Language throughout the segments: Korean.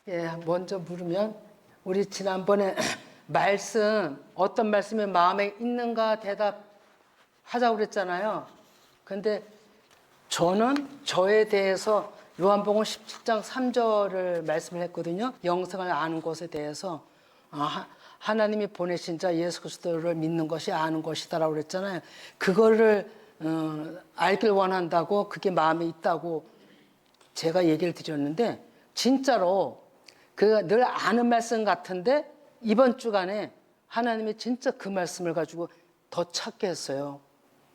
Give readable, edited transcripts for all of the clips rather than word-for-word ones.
예, 먼저 물으면 우리 지난번에 말씀 어떤 말씀이 마음에 있는가 대답하자고 그랬잖아요. 근데 저는 저에 대해서 요한복음 17장 3절을 말씀을 했거든요. 영생을 아는 것에 대해서 하나님이 보내신 자 예수 그리스도를 믿는 것이 아는 것이다라고 그랬잖아요. 그거를 알길 원한다고 그게 마음에 있다고 제가 얘기를 드렸는데 진짜로 그 늘 아는 말씀 같은데 이번 주간에 하나님이 진짜 그 말씀을 가지고 더 찾게 했어요.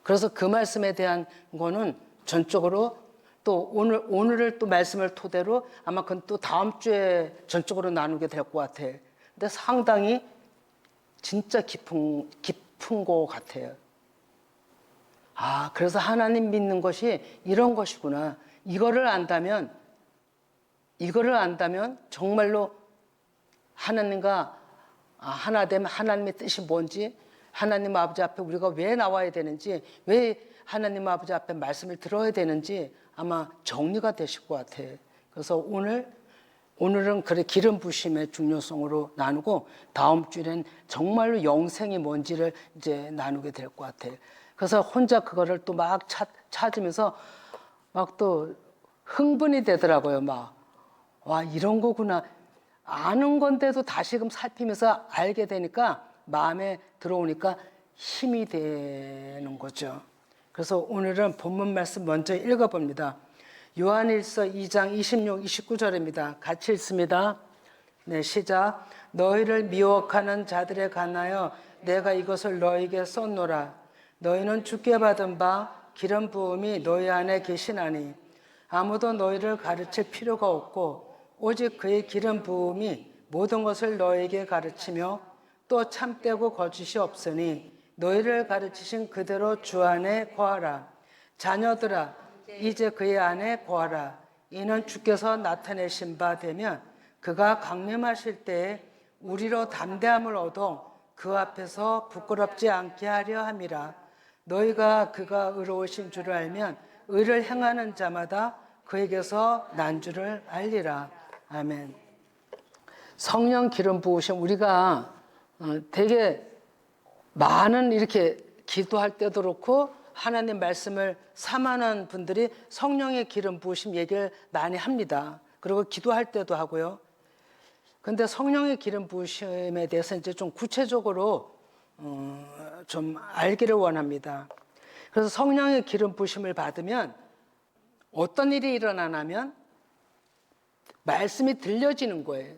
그래서 그 말씀에 대한 거는 전적으로 또 오늘을 또 말씀을 토대로 아마 그건 또 다음 주에 전적으로 나누게 될 것 같아. 근데 상당히 진짜 깊은 것 같아요. 그래서 하나님 믿는 것이 이런 것이구나. 이거를 안다면 정말로 하나님과 하나됨, 하나님의 뜻이 뭔지, 하나님 아버지 앞에 우리가 왜 나와야 되는지, 왜 하나님 아버지 앞에 말씀을 들어야 되는지 아마 정리가 되실 것 같아요. 그래서 오늘은 그래 기름 부심의 중요성으로 나누고 다음 주에는 정말로 영생이 뭔지를 이제 나누게 될 것 같아요. 그래서 혼자 그거를 또 막 찾으면서 막 또 흥분이 되더라고요. 와, 이런 거구나. 아는 건데도 다시금 살피면서 알게 되니까 마음에 들어오니까 힘이 되는 거죠. 그래서 오늘은 본문 말씀 먼저 읽어봅니다. 요한일서 2장 26, 29절입니다. 같이 읽습니다. 네, 시작. 너희를 미혹하는 자들에 관하여 내가 이것을 너희에게 썼노라. 너희는 주께 받은 바 기름 부음이 너희 안에 계시나니 아무도 너희를 가르칠 필요가 없고 오직 그의 기름 부음이 모든 것을 너희에게 가르치며 또 참되고 거짓이 없으니 너희를 가르치신 그대로 주 안에 거하라. 자녀들아 이제 그의 안에 거하라. 이는 주께서 나타내신 바 되면 그가 강림하실 때에 우리로 담대함을 얻어 그 앞에서 부끄럽지 않게 하려 함이라. 너희가 그가 의로우신 줄을 알면 의를 행하는 자마다 그에게서 난 줄을 알리라. 아멘. 성령 기름 부으심, 우리가 되게 많은 이렇게 기도할 때도 그렇고 하나님 말씀을 삼하는 분들이 성령의 기름 부으심 얘기를 많이 합니다. 그리고 기도할 때도 하고요. 근데 성령의 기름 부으심에 대해서 이제 좀 구체적으로 좀 알기를 원합니다. 그래서 성령의 기름 부으심을 받으면 어떤 일이 일어나냐면 말씀이 들려지는 거예요.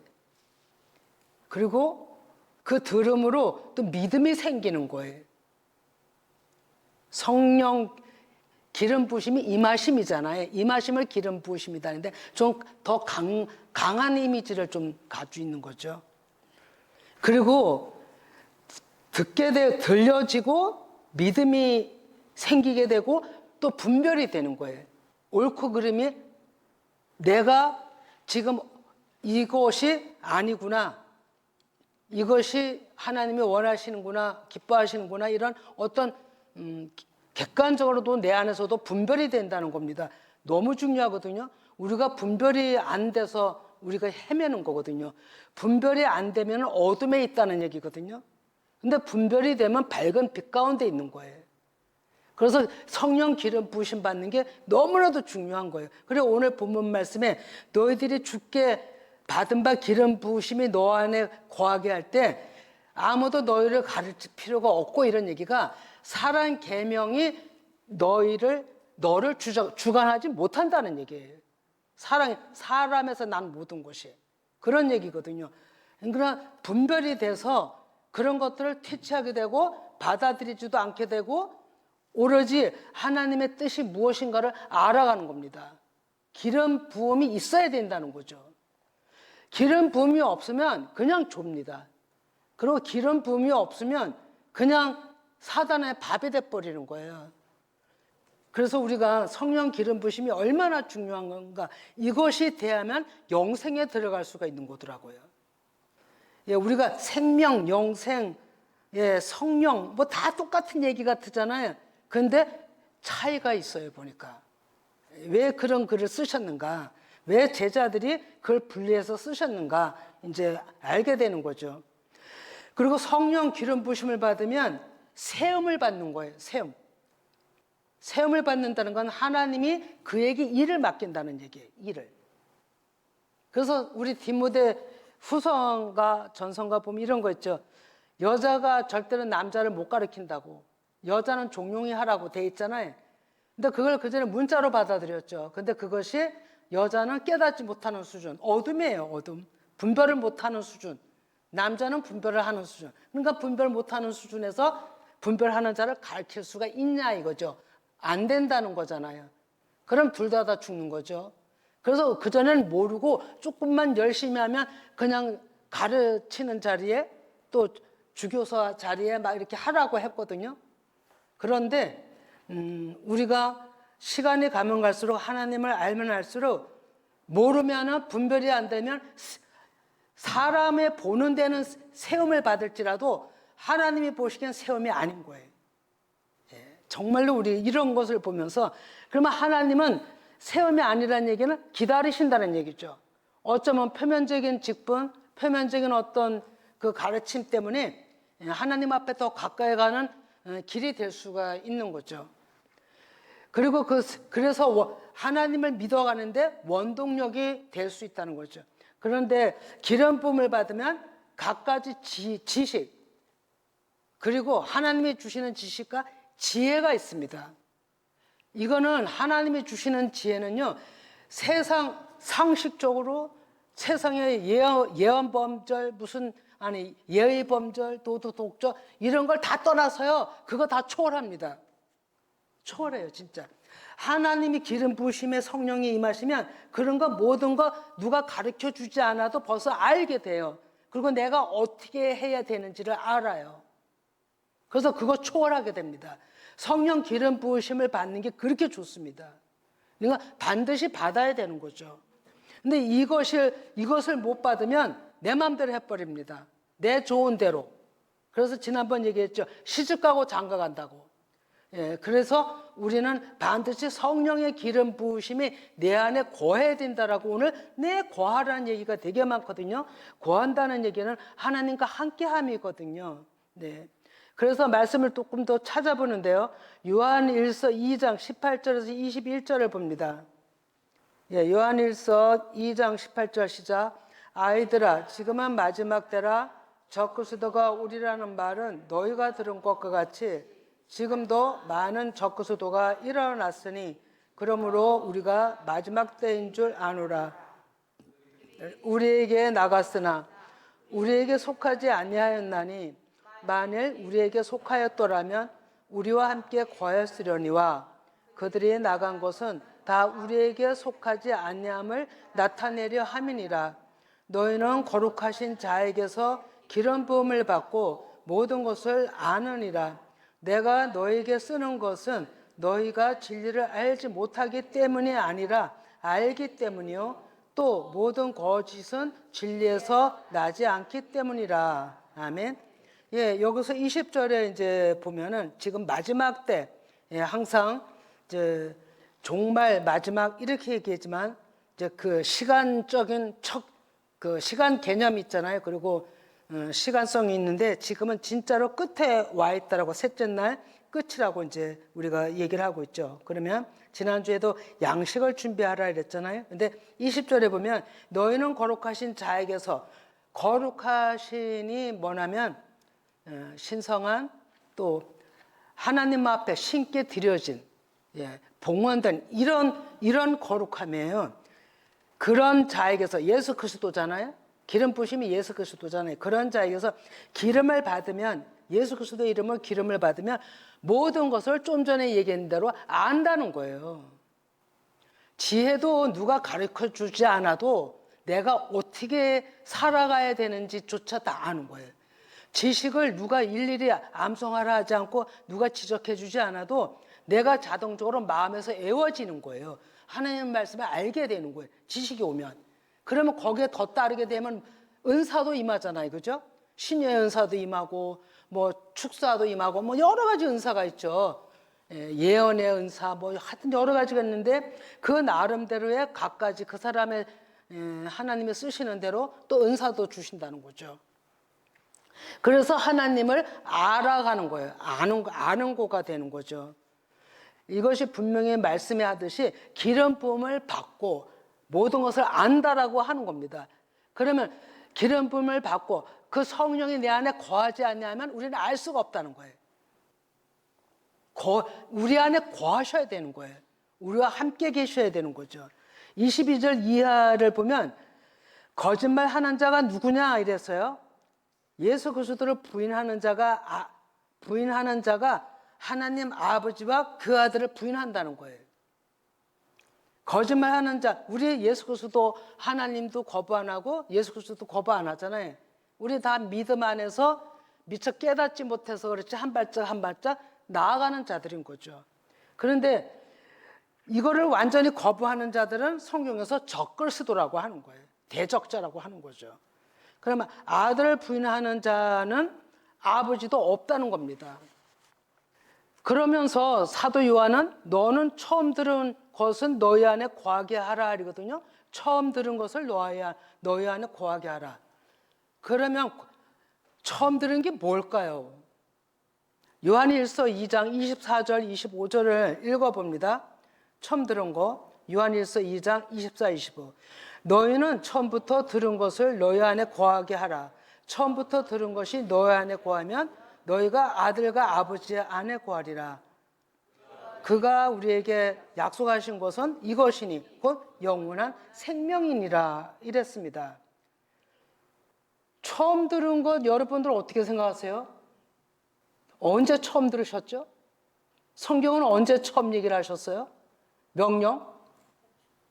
그리고 그 들음으로 또 믿음이 생기는 거예요. 성령 기름 부으심이 임하심이잖아요. 임하심을 기름 부으심이다 하는데 좀 더 강한 이미지를 좀 가지고 있는 거죠. 그리고 들려지고 믿음이 생기게 되고 또 분별이 되는 거예요. 옳고 그름이 내가 지금 이것이 아니구나. 이것이 하나님이 원하시는구나, 기뻐하시는구나, 이런 어떤 객관적으로도 내 안에서도 분별이 된다는 겁니다. 너무 중요하거든요. 우리가 분별이 안 돼서 우리가 헤매는 거거든요. 분별이 안 되면 어둠에 있다는 얘기거든요. 근데 분별이 되면 밝은 빛 가운데 있는 거예요. 그래서 성령 기름 부으심 받는 게 너무나도 중요한 거예요. 그리고 오늘 본문 말씀에 너희들이 주께 받은 바 기름 부으심이 너 안에 거하게 할 때 아무도 너희를 가르칠 필요가 없고 이런 얘기가 사랑 계명이 너를 주관하지 못한다는 얘기예요. 사람에서 난 모든 것이 그런 얘기거든요. 그러나 분별이 돼서 그런 것들을 퇴치하게 되고 받아들이지도 않게 되고 오로지 하나님의 뜻이 무엇인가를 알아가는 겁니다. 기름 부음이 있어야 된다는 거죠. 기름 부음이 없으면 그냥 좁니다. 그리고 기름 부음이 없으면 그냥 사단의 밥이 돼버리는 거예요. 그래서 우리가 성령 기름 부심이 얼마나 중요한 건가, 이것이 돼야만 영생에 들어갈 수가 있는 거더라고요. 예, 우리가 생명, 영생, 예, 성령 뭐 다 똑같은 얘기 같잖아요. 근데 차이가 있어요. 보니까 왜 그런 글을 쓰셨는가. 왜 제자들이 그걸 분리해서 쓰셨는가 이제 알게 되는 거죠. 그리고 성령 기름 부심을 받으면 세움을 받는 거예요. 세움. 세움을 받는다는 건 하나님이 그에게 일을 맡긴다는 얘기예요. 일을. 그래서 우리 디모데 후서가 전서가 보면 이런 거 있죠. 여자가 절대로 남자를 못 가르친다고. 여자는 종용이 하라고 돼 있잖아요. 근데 그걸 그전에 문자로 받아들였죠. 근데 그것이 여자는 깨닫지 못하는 수준. 어둠이에요, 어둠. 분별을 못하는 수준. 남자는 분별을 하는 수준. 그러니까 분별 못하는 수준에서 분별하는 자를 가르칠 수가 있냐 이거죠. 안 된다는 거잖아요. 그럼 둘 다 죽는 거죠. 그래서 그전에는 모르고 조금만 열심히 하면 그냥 가르치는 자리에 또 주교사 자리에 막 이렇게 하라고 했거든요. 그런데 우리가 시간이 가면 갈수록 하나님을 알면 알수록 모르면 분별이 안 되면 사람의 보는 데는 세움을 받을지라도 하나님이 보시기엔 세움이 아닌 거예요. 정말로 우리 이런 것을 보면서 그러면 하나님은 세움이 아니라는 얘기는 기다리신다는 얘기죠. 어쩌면 표면적인 직분, 표면적인 어떤 그 가르침 때문에 하나님 앞에 더 가까이 가는 길이 될 수가 있는 거죠. 그리고 그래서 하나님을 믿어가는데 원동력이 될 수 있다는 거죠. 그런데 기름 부음을 받으면 갖가지 지식 그리고 하나님이 주시는 지식과 지혜가 있습니다. 이거는 하나님이 주시는 지혜는요, 세상 상식적으로 세상의 예언범절 예의범절 도덕적 이런 걸 다 떠나서요, 그거 다 초월합니다. 초월해요, 진짜. 하나님이 기름 부으심에 성령이 임하시면 그런 거 모든 거 누가 가르쳐 주지 않아도 벌써 알게 돼요. 그리고 내가 어떻게 해야 되는지를 알아요. 그래서 그거 초월하게 됩니다. 성령 기름 부으심을 받는 게 그렇게 좋습니다. 그러니까 반드시 받아야 되는 거죠. 근데 이것을 못 받으면 내 마음대로 해버립니다. 내 좋은 대로. 그래서 지난번 얘기했죠. 시집가고 장가간다고. 그래서 우리는 반드시 성령의 기름 부으심이 내 안에 거해야 된다라고 오늘 내 거하라는 얘기가 되게 많거든요. 거한다는 얘기는 하나님과 함께함이거든요. 네. 그래서 말씀을 조금 더 찾아보는데요. 요한일서 2장 18절에서 21절을 봅니다. 요한일서 2장 18절 시작. 아이들아, 지금은 마지막 때라. 적그리스도가 오리라는 말은 너희가 들은 것과 같이 지금도 많은 적그리스도가 일어났으니 그러므로 우리가 마지막 때인 줄 아노라. 우리에게 나갔으나 우리에게 속하지 아니하였나니 만일 우리에게 속하였더라면 우리와 함께 거했으려니와 그들이 나간 것은 다 우리에게 속하지 아니함을 나타내려 함이니라. 너희는 거룩하신 자에게서 기름 부음을 받고 모든 것을 아느니라. 내가 너에게 쓰는 것은 너희가 진리를 알지 못하기 때문이 아니라 알기 때문이요 또 모든 거짓은 진리에서 나지 않기 때문이라. 아멘. 여기서 20절에 이제 보면은 지금 마지막 때, 항상 이제 종말 마지막 이렇게 얘기했지만 이제 그 시간적인 그 시간 개념이 있잖아요. 그리고 시간성이 있는데 지금은 진짜로 끝에 와 있다라고 셋째 날 끝이라고 이제 우리가 얘기를 하고 있죠. 그러면 지난주에도 양식을 준비하라 이랬잖아요. 근데 20절에 보면 너희는 거룩하신 자에게서 거룩하신이 뭐냐면 신성한 또 하나님 앞에 신께 드려진 봉헌된 이런 거룩함이에요. 그런 자에게서 예수 그리스도잖아요. 기름 부심이 예수 그리스도잖아요. 그런 자에게서 기름을 받으면 예수 그리스도의 이름을 기름을 받으면 모든 것을 좀 전에 얘기한 대로 안다는 거예요. 지혜도 누가 가르쳐 주지 않아도 내가 어떻게 살아가야 되는지조차 다 아는 거예요. 지식을 누가 일일이 암송하라 하지 않고 누가 지적해 주지 않아도 내가 자동적으로 마음에서 애워지는 거예요. 하나님의 말씀을 알게 되는 거예요. 지식이 오면. 그러면 거기에 더 따르게 되면 은사도 임하잖아요. 그죠? 신의 은사도 임하고 뭐 축사도 임하고 뭐 여러 가지 은사가 있죠. 예언의 은사 뭐 하여튼 여러 가지가 있는데 그 나름대로의 각가지 그 사람의 하나님이 쓰시는 대로 또 은사도 주신다는 거죠. 그래서 하나님을 알아가는 거예요. 아는 거가 되는 거죠. 이것이 분명히 말씀에 하듯이 기름 부음을 받고 모든 것을 안다라고 하는 겁니다. 그러면 기름 부음을 받고 그 성령이 내 안에 거하지 않냐면 우리는 알 수가 없다는 거예요. 우리 안에 거하셔야 되는 거예요. 우리와 함께 계셔야 되는 거죠. 22절 이하를 보면 거짓말 하는 자가 누구냐 이랬어요. 예수 그리스도를 부인하는 자가 하나님 아버지와 그 아들을 부인한다는 거예요. 거짓말하는 자, 우리 예수 그리스도 하나님도 거부 안 하고 예수 그리스도도 거부 안 하잖아요. 우리 다 믿음 안에서 미처 깨닫지 못해서 그렇지 한 발짝 한 발짝 나아가는 자들인 거죠. 그런데 이거를 완전히 거부하는 자들은 성경에서 적글스도라고 하는 거예요. 대적자라고 하는 거죠. 그러면 아들을 부인하는 자는 아버지도 없다는 겁니다. 그러면서 사도 요한은 너는 처음 들은 것은 너희 안에 거하게 하라 이거든요. 처음 들은 것을 너희 안에 거하게 하라. 그러면 처음 들은 게 뭘까요? 요한일서 2장 24절 25절을 읽어봅니다. 처음 들은 거 요한일서 2장 24, 25. 너희는 처음부터 들은 것을 너희 안에 거하게 하라. 처음부터 들은 것이 너희 안에 거하면 너희가 아들과 아버지 안에 거하리라. 그가 우리에게 약속하신 것은 이것이니 곧 영원한 생명이니라 이랬습니다. 처음 들은 것 여러분들 어떻게 생각하세요? 언제 처음 들으셨죠? 성경은 언제 처음 얘기를 하셨어요? 명령?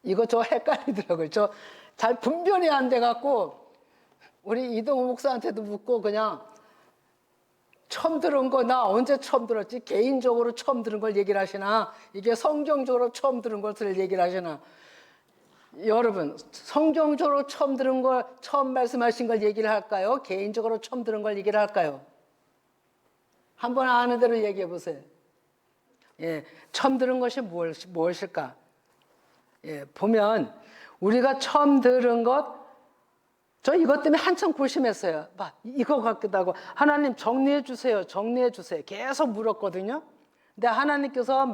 이거 저 헷갈리더라고요. 저 잘 분별이 안 돼갖고 우리 이동우 목사한테도 묻고 그냥 처음 들은 거 나 언제 처음 들었지? 개인적으로 처음 들은 걸 얘기를 하시나? 이게 성경적으로 처음 들은 것을 얘기를 하시나? 여러분, 성경적으로 처음 들은 걸, 처음 말씀하신 걸 얘기를 할까요? 개인적으로 처음 들은 걸 얘기를 할까요? 한번 아는 대로 얘기해 보세요. 예, 처음 들은 것이 무엇일까? 예, 보면 우리가 처음 들은 것, 저 이것 때문에 한참 고심했어요. 막 이거 같기도 하고 하나님 정리해 주세요. 정리해 주세요. 계속 물었거든요. 근데 하나님께서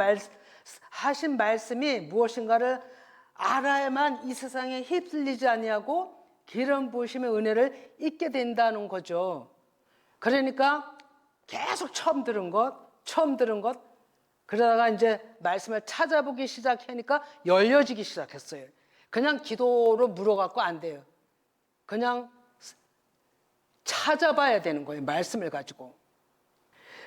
하신 말씀이 무엇인가를 알아야만 이 세상에 휩쓸리지 아니하고 기름 부으심의 은혜를 잊게 된다는 거죠. 그러니까 계속 처음 들은 것 그러다가 이제 말씀을 찾아보기 시작하니까 열려지기 시작했어요. 그냥 기도로 물어갖고 안 돼요. 그냥 찾아봐야 되는 거예요. 말씀을 가지고.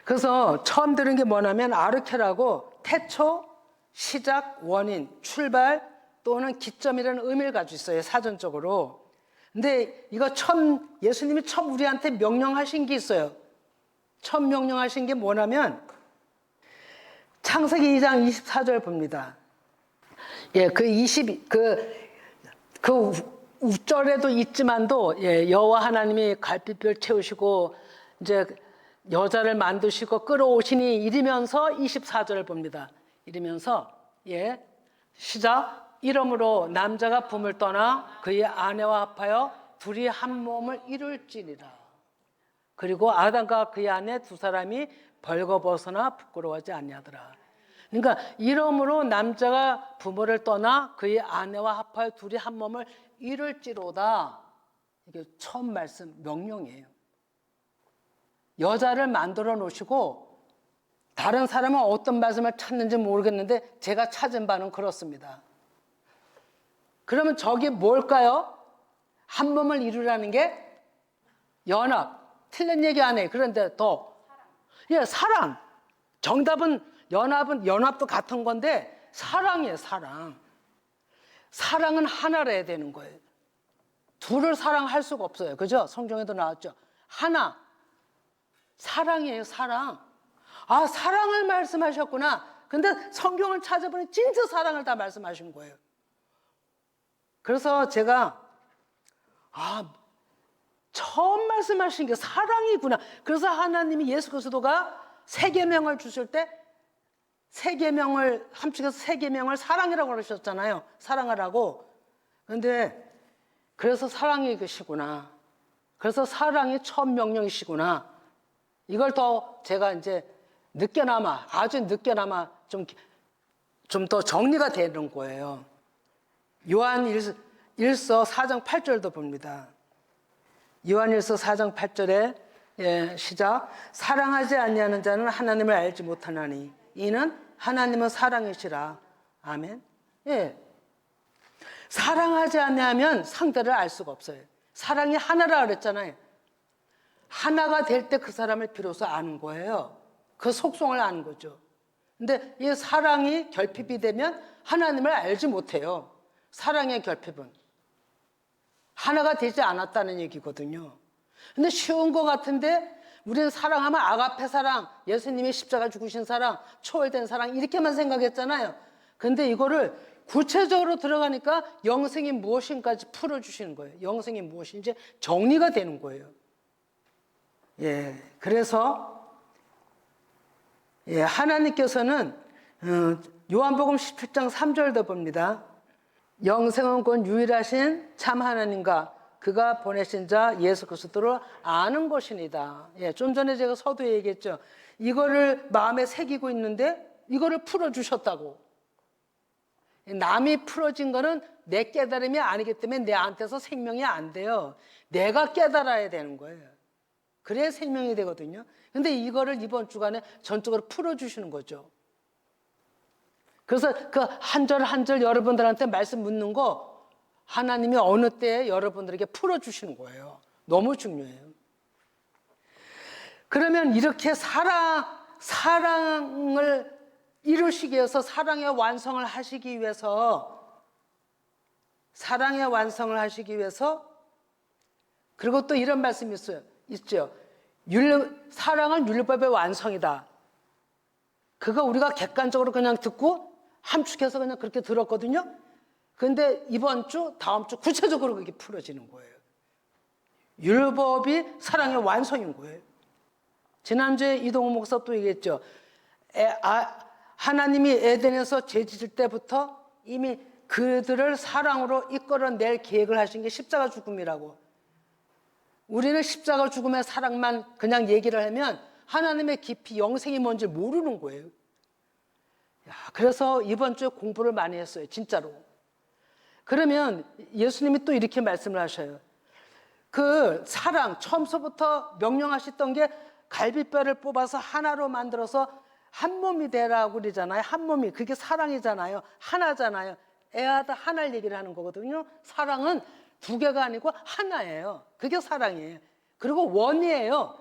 그래서 처음 들은 게 뭐냐면 아르케라고 태초, 시작, 원인, 출발 또는 기점이라는 의미를 가지고 있어요. 사전적으로. 근데 이거 예수님이 처음 우리한테 명령하신 게 있어요. 처음 명령하신 게 뭐냐면 창세기 2장 24절 봅니다. 예, 그 우절에도 있지만도 여호와 하나님이 갈빗별 채우시고 이제 여자를 만드시고 끌어오시니 이러면서 24절을 봅니다. 이러면서 시작 이러므로 남자가 품을 떠나 그의 아내와 합하여 둘이 한 몸을 이룰지니라. 그리고 아담과 그의 아내 두 사람이 벌거벗으나 부끄러워하지 아니하더라. 그러니까 이러므로 남자가 부모를 떠나 그의 아내와 합하여 둘이 한 몸을 이룰지로다. 이게 처음 말씀 명령이에요. 여자를 만들어 놓으시고 다른 사람은 어떤 말씀을 찾는지 모르겠는데 제가 찾은 바는 그렇습니다. 그러면 저게 뭘까요? 한 몸을 이루라는 게 연합. 틀린 얘기 안 해요. 그런데 사랑. 정답은 연합도 같은 건데 사랑이에요. 사랑. 사랑은 하나로 해야 되는 거예요. 둘을 사랑할 수가 없어요. 그죠? 성경에도 나왔죠. 하나. 사랑이에요. 사랑. 아, 사랑을 말씀하셨구나. 근데 성경을 찾아보니 진짜 사랑을 다 말씀하신 거예요. 그래서 제가 처음 말씀하신 게 사랑이구나. 그래서 하나님이 예수 그리스도가 세 계명을 주실 때 세 계명을 함축해서 세 계명을 사랑이라고 그러셨잖아요. 사랑하라고. 그런데 그래서 사랑이 그시구나. 그래서 사랑이 첫 명령이시구나. 이걸 더 제가 이제 늦게나마 아주 늦게나마 좀 더 정리가 되는 거예요. 요한 1서 4장 8절도 봅니다. 요한 1서 4장 8절에 시작. 사랑하지 아니하는 자는 하나님을 알지 못하나니 이는 하나님은 사랑이시라. 아멘. 예. 사랑하지 아니하면 상대를 알 수가 없어요. 사랑이 하나라 그랬잖아요. 하나가 될 때 그 사람을 비로소 아는 거예요. 그 속성을 아는 거죠. 근데 이 사랑이 결핍이 되면 하나님을 알지 못해요. 사랑의 결핍은 하나가 되지 않았다는 얘기거든요. 근데 쉬운 것 같은데 우리는 사랑하면 아가페 사랑, 예수님이 십자가 죽으신 사랑, 초월된 사랑 이렇게만 생각했잖아요. 근데 이거를 구체적으로 들어가니까 영생이 무엇인가지 풀어주시는 거예요. 영생이 무엇인지 정리가 되는 거예요. 예, 그래서 하나님께서는 요한복음 17장 3절도 봅니다. 영생은 곧 유일하신 참 하나님과 그가 보내신 자 예수 그리스도를 아는 것이니다. 예, 좀 전에 제가 서두에 얘기했죠. 이거를 마음에 새기고 있는데 이거를 풀어주셨다고. 남이 풀어진 거는 내 깨달음이 아니기 때문에 내한테서 생명이 안 돼요. 내가 깨달아야 되는 거예요. 그래야 생명이 되거든요. 근데 이거를 이번 주간에 전적으로 풀어주시는 거죠. 그래서 그 한 절 한 절 여러분들한테 말씀 묻는 거 하나님이 어느 때에 여러분들에게 풀어주시는 거예요. 너무 중요해요. 그러면 이렇게 사랑을 이루시기 위해서 사랑의 완성을 하시기 위해서 그리고 또 이런 말씀이 있죠. 사랑은 율법의 완성이다. 그거 우리가 객관적으로 그냥 듣고 함축해서 그냥 그렇게 들었거든요. 그런데 이번 주, 다음 주 구체적으로 그게 풀어지는 거예요. 율법이 사랑의 완성인 거예요. 지난주에 이동호 목사 또 얘기했죠. 하나님이 에덴에서 죄 짓을 때부터 이미 그들을 사랑으로 이끌어낼 계획을 하신 게 십자가 죽음이라고. 우리는 십자가 죽음의 사랑만 그냥 얘기를 하면 하나님의 깊이 영생이 뭔지 모르는 거예요. 그래서 이번 주에 공부를 많이 했어요. 진짜로. 그러면 예수님이 또 이렇게 말씀을 하셔요. 그 사랑, 처음서부터 명령하셨던 게 갈비뼈를 뽑아서 하나로 만들어서 한 몸이 되라고 그러잖아요. 한 몸이. 그게 사랑이잖아요. 하나잖아요. 애하다 하나를 얘기를 하는 거거든요. 사랑은 두 개가 아니고 하나예요. 그게 사랑이에요. 그리고 원이에요.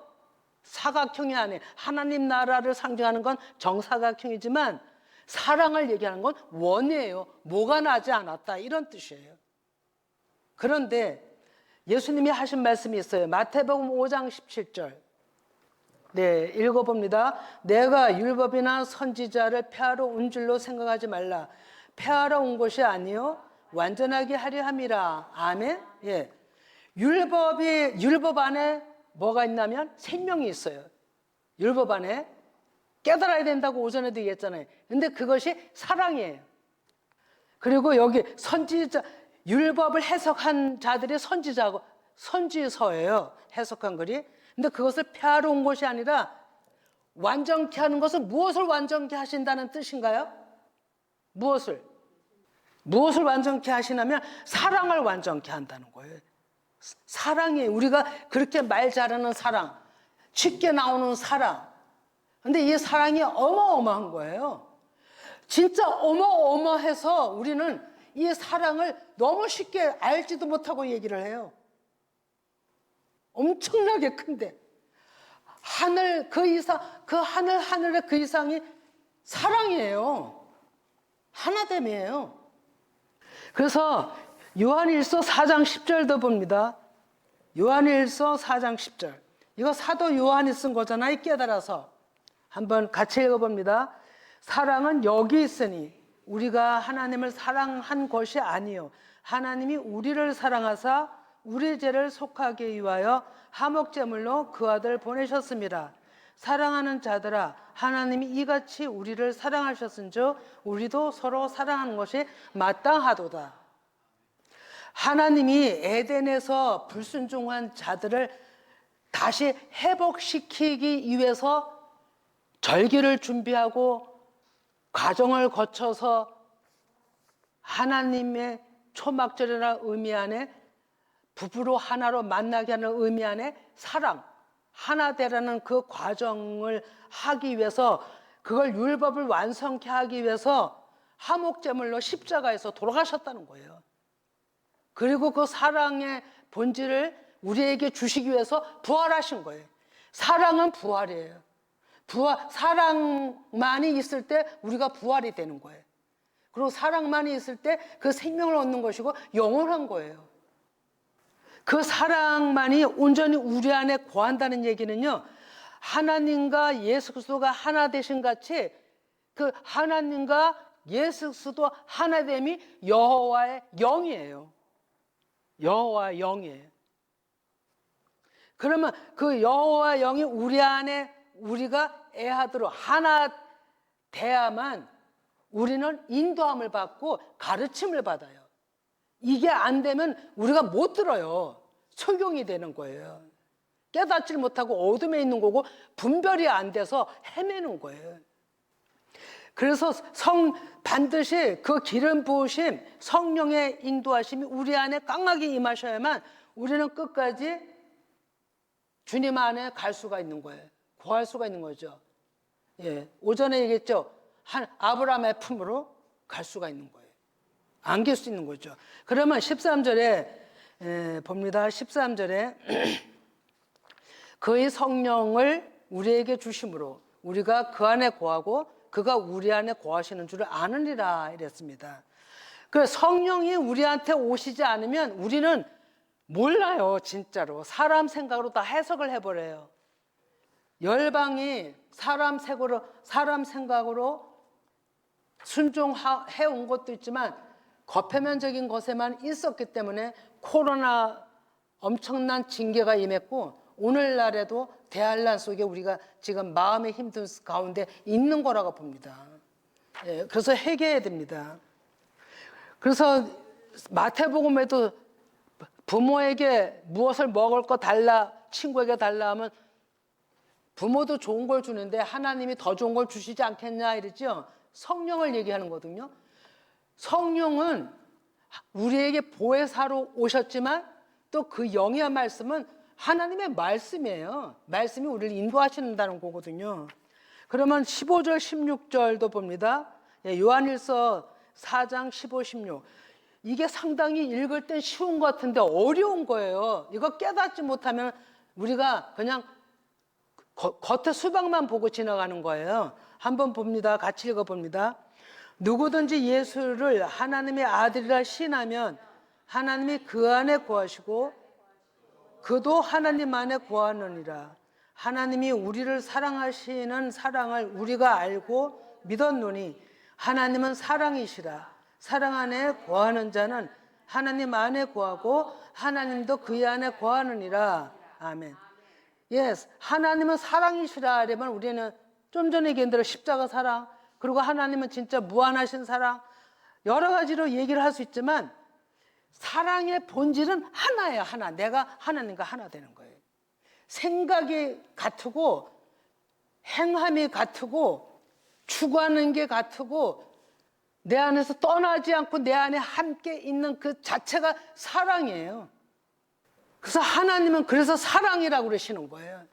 사각형이 아니에요. 하나님 나라를 상징하는 건 정사각형이지만 사랑을 얘기하는 건 원이에요. 뭐가 나지 않았다 이런 뜻이에요. 그런데 예수님이 하신 말씀이 있어요. 마태복음 5장 17절. 네, 읽어봅니다. 내가 율법이나 선지자를 폐하러 온 줄로 생각하지 말라. 폐하러 온 것이 아니요 완전하게 하려 함이라. 아멘. 예. 율법 안에 뭐가 있냐면 생명이 있어요. 율법 안에 깨달아야 된다고 오전에도 얘기했잖아요. 근데 그것이 사랑이에요. 그리고 여기 율법을 해석한 자들이 선지서예요. 해석한 글이. 근데 그것을 폐하러 온 것이 아니라 완전케 하는 것은 무엇을 완전케 하신다는 뜻인가요? 무엇을 완전케 하시냐면 사랑을 완전케 한다는 거예요. 사랑이 우리가 그렇게 말 잘하는 사랑, 쉽게 나오는 사랑. 근데 이 사랑이 어마어마한 거예요. 진짜 어마어마해서 우리는 이 사랑을 너무 쉽게 알지도 못하고 얘기를 해요. 엄청나게 큰데 하늘의 그 이상이 사랑이에요. 하나됨이에요. 그래서 요한일서 4장 10절도 봅니다. 요한일서 4장 10절. 이거 사도 요한이 쓴 거잖아요. 깨달아서. 한번 같이 읽어봅니다. 사랑은 여기 있으니 우리가 하나님을 사랑한 것이 아니요 하나님이 우리를 사랑하사 우리 죄를 속하게 위하여 화목제물로 그 아들 보내셨습니다. 사랑하는 자들아, 하나님이 이같이 우리를 사랑하셨은즉 우리도 서로 사랑하는 것이 마땅하도다. 하나님이 에덴에서 불순종한 자들을 다시 회복시키기 위해서 절기를 준비하고 과정을 거쳐서 하나님의 초막절이라는 의미 안에 부부로 하나로 만나게 하는 의미 안에 사랑, 하나 되라는 그 과정을 하기 위해서, 그걸 율법을 완성케 하기 위해서 화목제물로 십자가에서 돌아가셨다는 거예요. 그리고 그 사랑의 본질을 우리에게 주시기 위해서 부활하신 거예요. 사랑은 부활이에요. 사랑만이 있을 때 우리가 부활이 되는 거예요. 그리고 사랑만이 있을 때 그 생명을 얻는 것이고 영원한 거예요. 그 사랑만이 온전히 우리 안에 거한다는 얘기는요, 하나님과 예수 그리스도가 하나 되신 같이 그 하나님과 예수 그리스도 하나됨이 여호와의 영이에요. 여호와의 영이에요. 그러면 그 여호와의 영이 우리 안에 우리가 애하도록 하나 돼야만 우리는 인도함을 받고 가르침을 받아요. 이게 안 되면 우리가 못 들어요. 소경이 되는 거예요. 깨닫지 못하고 어둠에 있는 거고 분별이 안 돼서 헤매는 거예요. 그래서 반드시 그 기름 부으심, 성령의 인도하심이 우리 안에 강하게 임하셔야만 우리는 끝까지 주님 안에 갈 수가 있는 거예요. 구할 수가 있는 거죠. 예, 오전에 얘기했죠. 아브라함의 품으로 갈 수가 있는 거예요. 안길 수 있는 거죠. 그러면 13절에 봅니다. 13절에 그의 성령을 우리에게 주심으로 우리가 그 안에 거하고 그가 우리 안에 거하시는 줄을 아느니라 이랬습니다. 그 성령이 우리한테 오시지 않으면 우리는 몰라요. 진짜로 사람 생각으로 다 해석을 해버려요. 열방이 사람 생각으로 순종해 온 것도 있지만 거표면적인 것에만 있었기 때문에 코로나 엄청난 징계가 임했고 오늘날에도 대환란 속에 우리가 지금 마음의 힘든 가운데 있는 거라고 봅니다. 예, 그래서 회개해야 됩니다. 그래서 마태복음에도 부모에게 무엇을 먹을 거 달라, 친구에게 달라 하면 부모도 좋은 걸 주는데 하나님이 더 좋은 걸 주시지 않겠냐 이러죠. 성령을 얘기하는 거거든요. 성령은 우리에게 보혜사로 오셨지만 또 그 영의 말씀은 하나님의 말씀이에요. 말씀이 우리를 인도하신다는 거거든요. 그러면 15절 16절도 봅니다. 요한일서 4장 15, 16. 이게 상당히 읽을 땐 쉬운 것 같은데 어려운 거예요. 이거 깨닫지 못하면 우리가 그냥 겉에 수박만 보고 지나가는 거예요. 한번 봅니다. 같이 읽어봅니다. 누구든지 예수를 하나님의 아들이라 신하면 하나님이 그 안에 거하시고 그도 하나님 안에 거하느니라. 하나님이 우리를 사랑하시는 사랑을 우리가 알고 믿었노니 하나님은 사랑이시라. 사랑 안에 거하는 자는 하나님 안에 거하고 하나님도 그의 안에 거하느니라. 아멘. 예스, 하나님은 사랑이시라 하려면 우리는 좀 전에 얘기한 대로 십자가 사랑, 그리고 하나님은 진짜 무한하신 사랑, 여러 가지로 얘기를 할 수 있지만 사랑의 본질은 하나예요. 하나. 내가 하나님과 하나 되는 거예요. 생각이 같고 행함이 같고 추구하는 게 같고 내 안에서 떠나지 않고 내 안에 함께 있는 그 자체가 사랑이에요. 그래서 하나님은 그래서 사랑이라고 그러시는 거예요.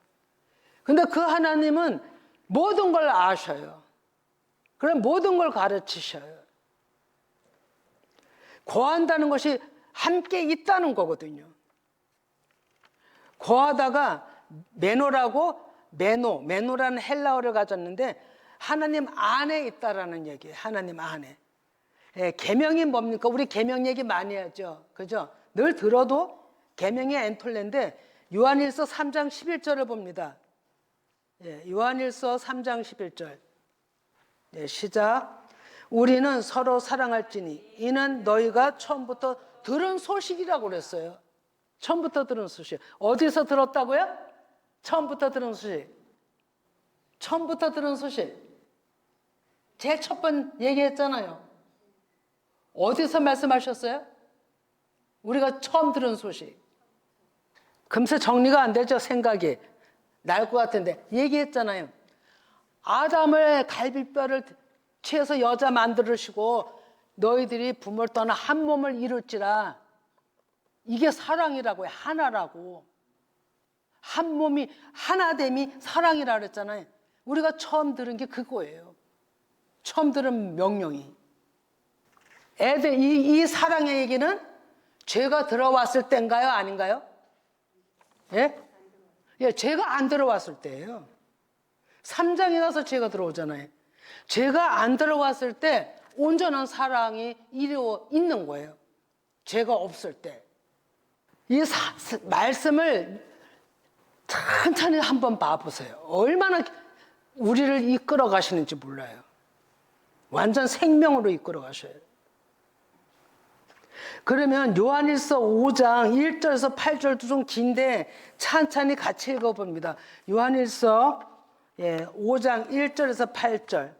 근데 그 하나님은 모든 걸 아셔요. 그럼 모든 걸 가르치셔요. 거한다는 것이 함께 있다는 거거든요. 거하다가 메노라는 헬라어를 가졌는데 하나님 안에 있다라는 얘기예요. 하나님 안에. 예, 계명이 뭡니까? 우리 계명 얘기 많이 하죠. 그죠? 늘 들어도 계명의 엔톨레인데 요한일서 3장 11절을 봅니다. 예, 요한일서 3장 11절. 예, 시작. 우리는 서로 사랑할지니 이는 너희가 처음부터 들은 소식이라고 그랬어요. 처음부터 들은 소식. 어디서 들었다고요? 처음부터 들은 소식. 처음부터 들은 소식. 제일 첫 번 얘기했잖아요. 어디서 말씀하셨어요? 우리가 처음 들은 소식. 금세 정리가 안 되죠, 생각이. 날 것 같은데. 얘기했잖아요. 아담을 갈비뼈를 취해서 여자 만들으시고 너희들이 부모를 떠나 한 몸을 이룰지라. 이게 사랑이라고요. 하나라고. 한 몸이 하나됨이 사랑이라 그랬잖아요. 우리가 처음 들은 게 그거예요. 처음 들은 명령이. 애들 이 사랑의 얘기는 죄가 들어왔을 때인가요? 아닌가요? 예? 예, 죄가 안 들어왔을 때예요. 3장에 가서 죄가 들어오잖아요. 죄가 안 들어왔을 때 온전한 사랑이 이루어 있는 거예요. 죄가 없을 때. 이 말씀을 천천히 한번 봐보세요. 얼마나 우리를 이끌어 가시는지 몰라요. 완전 생명으로 이끌어 가셔요. 그러면 요한일서 5장 1절에서 8절도 좀 긴데 찬찬히 같이 읽어봅니다. 요한일서 5장 1절에서 8절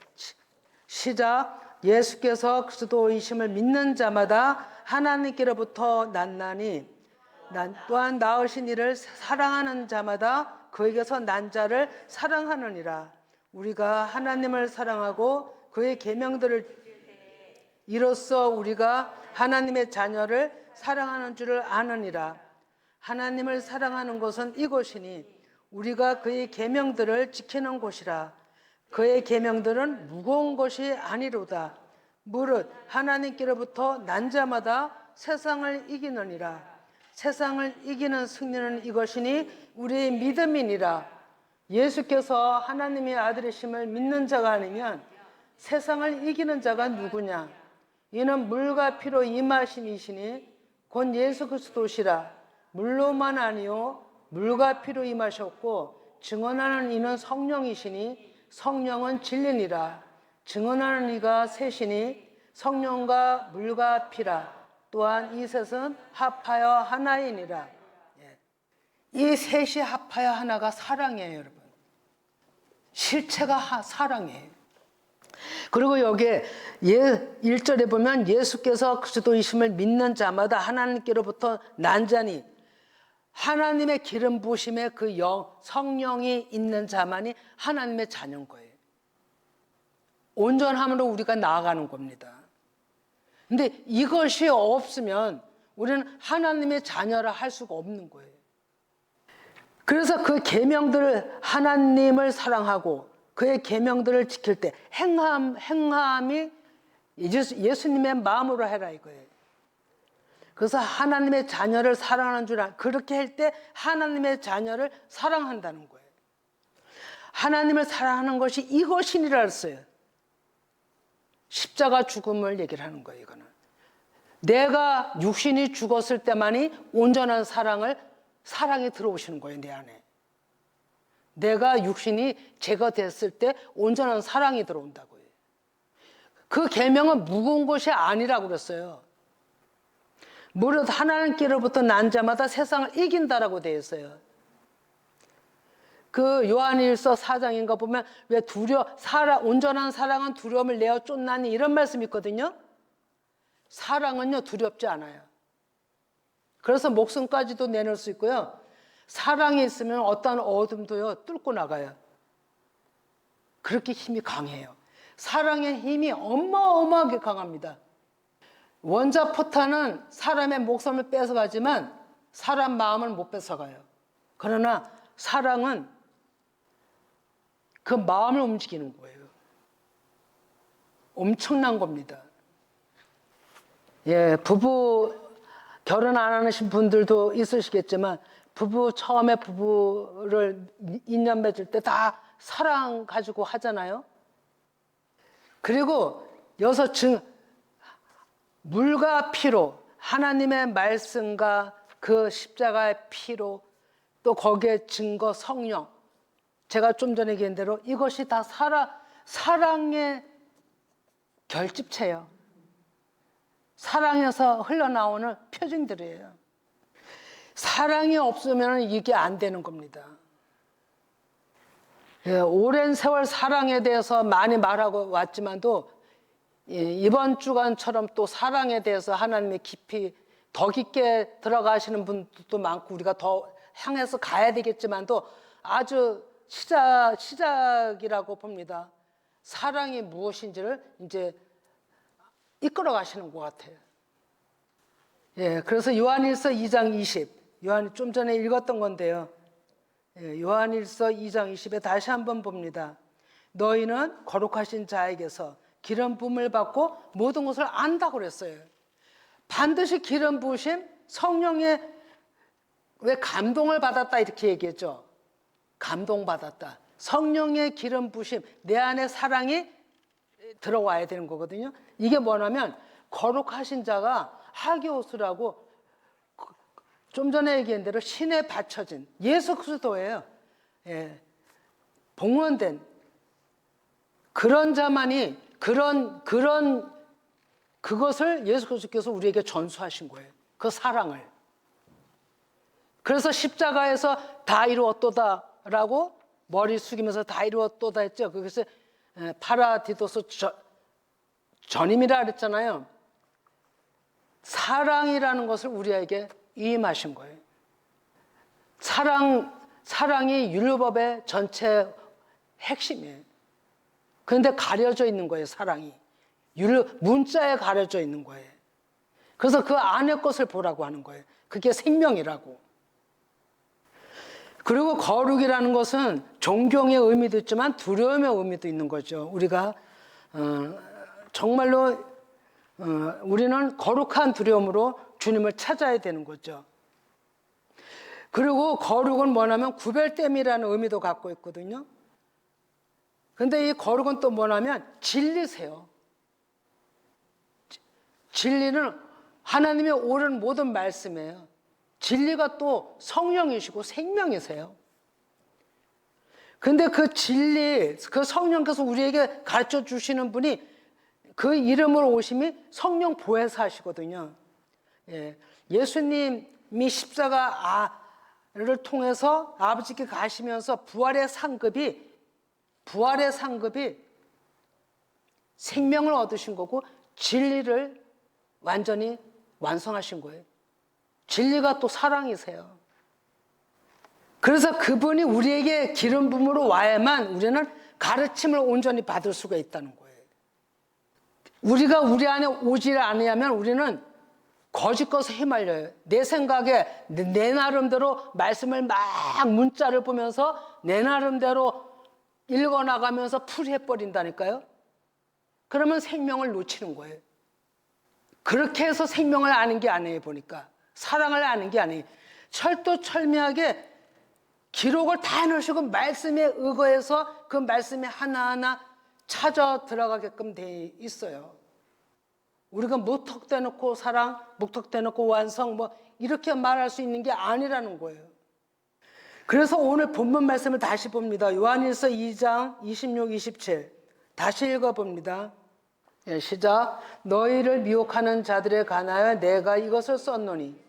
시작. 예수께서 그리스도이심을 믿는 자마다 하나님께로부터 났나니 또한 낳으신 이를 사랑하는 자마다 그에게서 난 자를 사랑하느니라. 우리가 하나님을 사랑하고 그의 계명들을 이로써 우리가 하나님의 자녀를 사랑하는 줄을 아느니라. 하나님을 사랑하는 것은 이것이니 우리가 그의 계명들을 지키는 것이라. 그의 계명들은 무거운 것이 아니로다. 무릇 하나님께로부터 난 자마다 세상을 이기느니라. 세상을 이기는 승리는 이것이니 우리의 믿음이니라. 예수께서 하나님의 아들이심을 믿는 자가 아니면 세상을 이기는 자가 누구냐? 이는 물과 피로 임하신 이시니 곧 예수 그리스도시라. 물로만 아니요 물과 피로 임하셨고 증언하는 이는 성령이시니 성령은 진리니라. 증언하는 이가 셋이니 성령과 물과 피라. 또한 이 셋은 합하여 하나이니라. 이 셋이 합하여 하나가 사랑이에요, 여러분. 실체가 사랑이에요. 그리고 여기에 1절에 보면 예수께서 그리스도이심을 믿는 자마다 하나님께로부터 난 자니 하나님의 기름 부으심에 그 성령이 있는 자만이 하나님의 자녀인 거예요. 온전함으로 우리가 나아가는 겁니다. 근데 이것이 없으면 우리는 하나님의 자녀라 할 수가 없는 거예요. 그래서 그 계명들을 하나님을 사랑하고 그의 계명들을 지킬 때 행함이 예수님의 마음으로 해라 이거예요. 그래서 하나님의 자녀를 사랑하는 줄 그렇게 할 때 하나님의 자녀를 사랑한다는 거예요. 하나님을 사랑하는 것이 이것이니라 했어요. 십자가 죽음을 얘기를 하는 거예요. 이거는 내가 육신이 죽었을 때만이 온전한 사랑이 들어오시는 거예요. 내 안에 내가 육신이 제거됐을 때 온전한 사랑이 들어온다고요. 그 계명은 무거운 것이 아니라고 그랬어요. 무릇 하나님께로부터 난 자마다 세상을 이긴다라고 되어 있어요. 그 요한일서 4장인가 보면 왜 온전한 사랑은 두려움을 내어 쫓나니 이런 말씀이 있거든요. 사랑은요 두렵지 않아요. 그래서 목숨까지도 내놓을 수 있고요. 사랑이 있으면 어떤 어둠도요 뚫고 나가요. 그렇게 힘이 강해요. 사랑의 힘이 어마어마하게 강합니다. 원자포탄은 사람의 목숨을 뺏어가지만 사람 마음을 못 뺏어가요. 그러나 사랑은 그 마음을 움직이는 거예요. 엄청난 겁니다. 부부 결혼 안 하신 분들도 있으시겠지만 처음에 부부를 인연 맺을 때 다 사랑 가지고 하잖아요. 그리고 여기서 물과 피로 하나님의 말씀과 그 십자가의 피로 또 거기에 증거 성령 제가 좀 전에 얘기한 대로 이것이 다 사랑의 결집체예요. 사랑에서 흘러나오는 표징들이에요. 사랑이 없으면 이게 안 되는 겁니다. 예, 오랜 세월 사랑에 대해서 많이 말하고 왔지만도 이번 주간처럼 또 사랑에 대해서 하나님의 깊이 더 깊게 들어가시는 분들도 많고 우리가 더 향해서 가야 되겠지만도 아주 시작이라고 봅니다. 사랑이 무엇인지를 이제 이끌어 가시는 것 같아요. 예, 그래서 요한일서 2장 20, 요한이 좀 전에 읽었던 건데요. 예, 요한일서 2장 20에 다시 한번 봅니다. 너희는 거룩하신 자에게서 기름 부음을 받고 모든 것을 안다고 그랬어요. 반드시 기름 부으심, 성령의 왜 감동을 받았다 이렇게 얘기했죠. 감동받았다. 성령의 기름 부으심, 내 안에 사랑이 들어와야 되는 거거든요. 이게 뭐냐면 거룩하신 자가 하기오스라고 좀 전에 얘기한 대로 신에 바쳐진 예수 그리스도예요. 예, 봉헌된 그런 자만이 그것을 예수 그리스도께서 우리에게 전수하신 거예요. 그 사랑을. 그래서 십자가에서 다 이루었도다라고 머리 숙이면서 다 이루었도다 했죠. 그것을 파라디도스 전임이라 그랬잖아요. 사랑이라는 것을 우리에게 임하신 거예요. 사랑이 율법의 전체 핵심이에요. 그런데 가려져 있는 거예요, 사랑이. 문자에 가려져 있는 거예요. 그래서 그 안의 것을 보라고 하는 거예요. 그게 생명이라고. 그리고 거룩이라는 것은 존경의 의미도 있지만 두려움의 의미도 있는 거죠. 우리가 정말로 우리는 거룩한 두려움으로 주님을 찾아야 되는 거죠. 그리고 거룩은 뭐냐면 구별됨이라는 의미도 갖고 있거든요. 근데 이 거룩은 또 뭐냐면 진리세요. 진리는 하나님의 옳은 모든 말씀이에요. 진리가 또 성령이시고 생명이세요. 근데 그 진리, 그 성령께서 우리에게 가르쳐 주시는 분이 그 이름으로 오심이 성령 보혜사시거든요. 예, 예수님이 십자가를 통해서 아버지께 가시면서 부활의 상급이 생명을 얻으신 거고 진리를 완전히 완성하신 거예요. 진리가 또 사랑이세요. 그래서 그분이 우리에게 기름 부음으로 와야만 우리는 가르침을 온전히 받을 수가 있다는 거예요. 우리가 우리 안에 오지 않으면 우리는 거짓 것에 휘말려요. 내 생각에 내 나름대로 말씀을 막 문자를 보면서 내 나름대로 읽어나가면서 풀이해버린다니까요. 그러면 생명을 놓치는 거예요. 그렇게 해서 생명을 아는 게 아니에요. 보니까 사랑을 아는 게 아니에요. 철두철미하게 기록을 다 해놓으시고 말씀에 의거해서 그 말씀에 하나하나 찾아 들어가게끔 돼 있어요. 우리가 무턱대놓고 사랑, 무턱대놓고 완성 뭐 이렇게 말할 수 있는 게 아니라는 거예요. 그래서 오늘 본문 말씀을 다시 봅니다. 요한일서 2장 26, 27 다시 읽어봅니다. 예, 시작. 너희를 미혹하는 자들에 관하여 내가 이것을 썼노니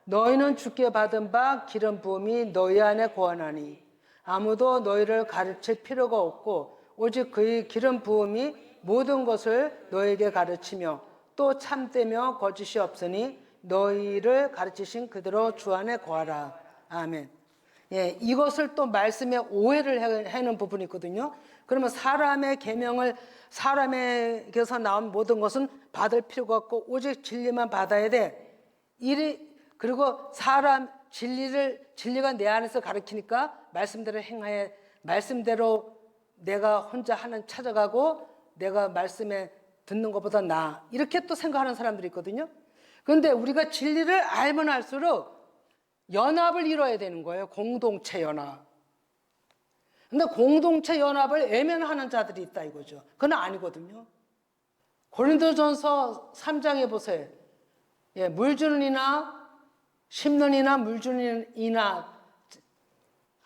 너희는 주께 받은 바 기름 부음이 너희 안에 거하나니 아무도 너희를 가르칠 필요가 없고 오직 그의 기름 부음이 모든 것을 너희에게 가르치며 또 참되며 거짓이 없으니 너희를 가르치신 그대로 주 안에 거하라. 아멘. 예, 이것을 또 말씀에 오해를 해놓은 부분이 있거든요. 그러면 사람의 계명을 사람에게서 나온 모든 것은 받을 필요가 없고 오직 진리만 받아야 돼. 그리고 진리가 내 안에서 가르치니까 말씀대로 행하여 말씀대로 내가 혼자 찾아가고 내가 말씀에 듣는 것보다 나아. 이렇게 또 생각하는 사람들이 있거든요. 그런데 우리가 진리를 알면 알수록 연합을 이뤄야 되는 거예요. 공동체 연합. 근데 공동체 연합을 애면하는 자들이 있다 이거죠. 그건 아니거든요. 고린도전서 3장에 보세요. 예, 물 주는 이나 심는 이나 물 주는 이나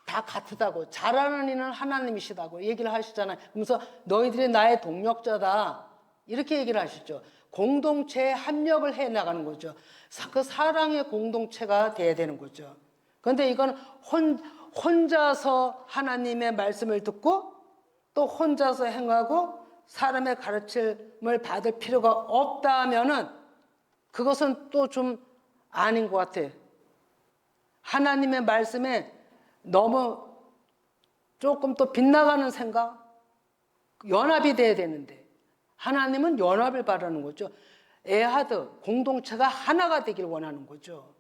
다 같다고 잘하는 이는 하나님이시다고 얘기를 하시잖아요. 그러면서 너희들이 나의 동력자다 이렇게 얘기를 하시죠. 공동체에 합력을 해 나가는 거죠. 그 사랑의 공동체가 돼야 되는 거죠. 그런데 이건 혼자서 하나님의 말씀을 듣고 또 혼자서 행하고 사람의 가르침을 받을 필요가 없다 하면은 그것은 또 좀 아닌 것 같아. 하나님의 말씀에 너무 조금 또 빗나가는 생각, 연합이 돼야 되는데 하나님은 연합을 바라는 거죠. 에하드, 공동체가 하나가 되길 원하는 거죠.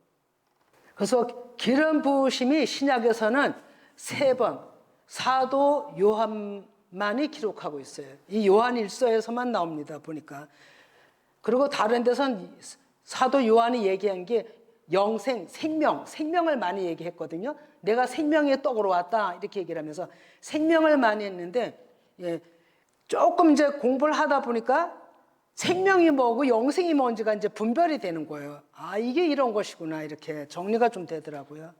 그래서 기름 부으심이 신약에서는 3번 사도 요한만이 기록하고 있어요. 이 요한 1서에서만 나옵니다. 보니까. 그리고 다른 데선 사도 요한이 얘기한 게 영생, 생명을 많이 얘기했거든요. 내가 생명의 떡으로 왔다 이렇게 얘기를 하면서 생명을 많이 했는데 조금 이제 공부를 하다 보니까 생명이 뭐고 영생이 뭔지가 이제 분별이 되는 거예요. 아, 이게 이런 것이구나 이렇게 정리가 좀 되더라고요.